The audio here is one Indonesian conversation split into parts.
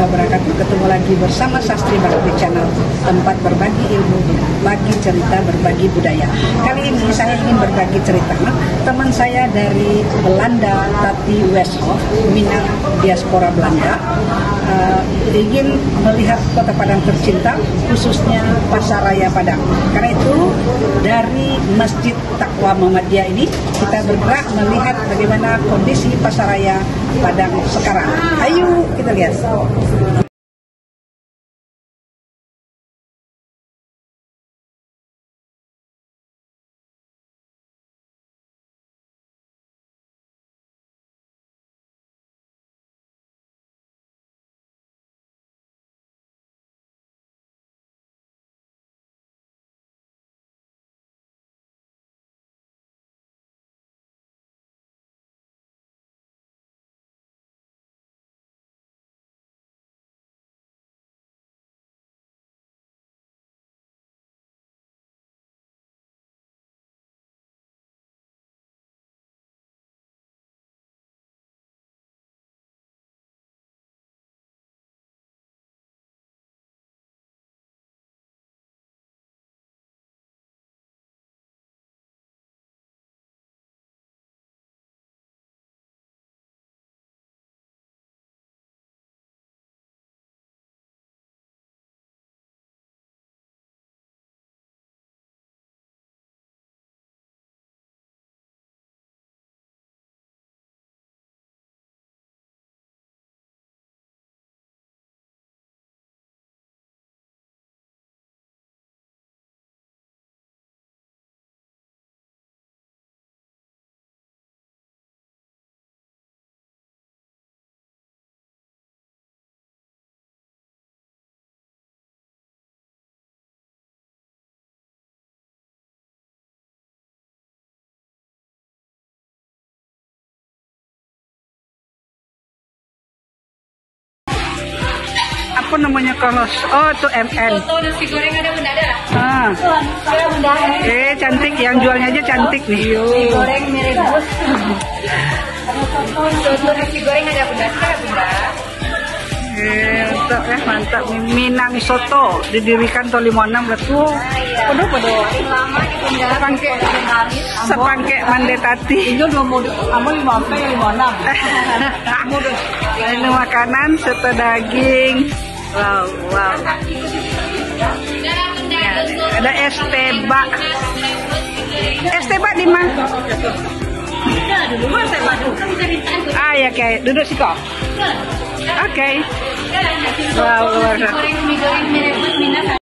wabarakatuh. Ketemu lagi bersama Sastri Bakti Channel, tempat berbagi ilmu, berbagi cerita, berbagi budaya. Kali ini saya ingin berbagi cerita teman saya dari Belanda, Tati Westhoff, Minang diaspora Belanda, ingin melihat Kota Padang tercinta, khususnya Pasar Raya Padang. Karena itu dari Masjid Taqwa Muhammadiyah ini kita bergerak melihat bagaimana kondisi Pasar Raya Padang sekarang. Ayo kita lihat. Apa namanya kalau itu MN. Soto nasi goreng ada bunda ada. Ah. Bunda. Cantik, yang jualnya aja cantik nih. Nasi goreng mie rebus. Soto nasi goreng ada bunda. Ada bunda. Mantap ya, mantap. Minang Soto didirikan tahun 56 betul. Podo. Lama di bunda. Sepangke mande tati. Itu 20 kamu 50 ya 56. Ini makanan serta daging. Wow. Ada es tebak. Es tebak di mana? Ya kayak duduk sih kok. Oke. Wow, luar biasa. Mie goreng mie rebus minang.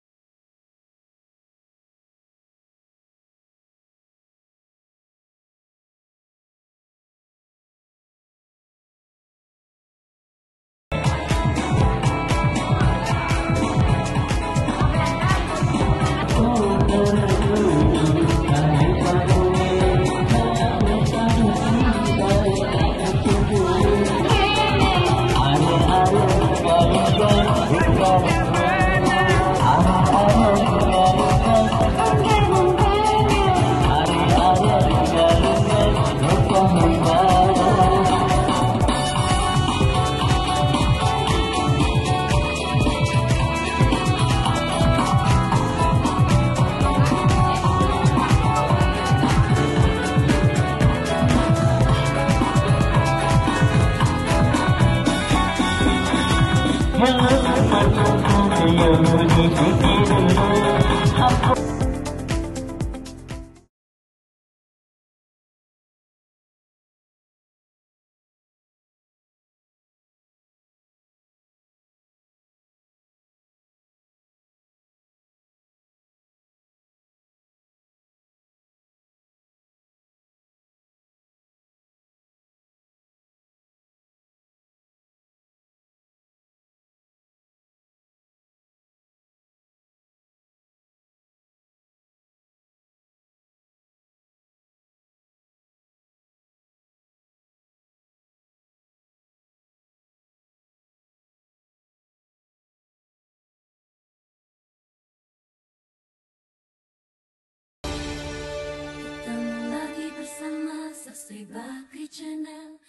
Ketemu lagi bersama Sastri Bakti Channel.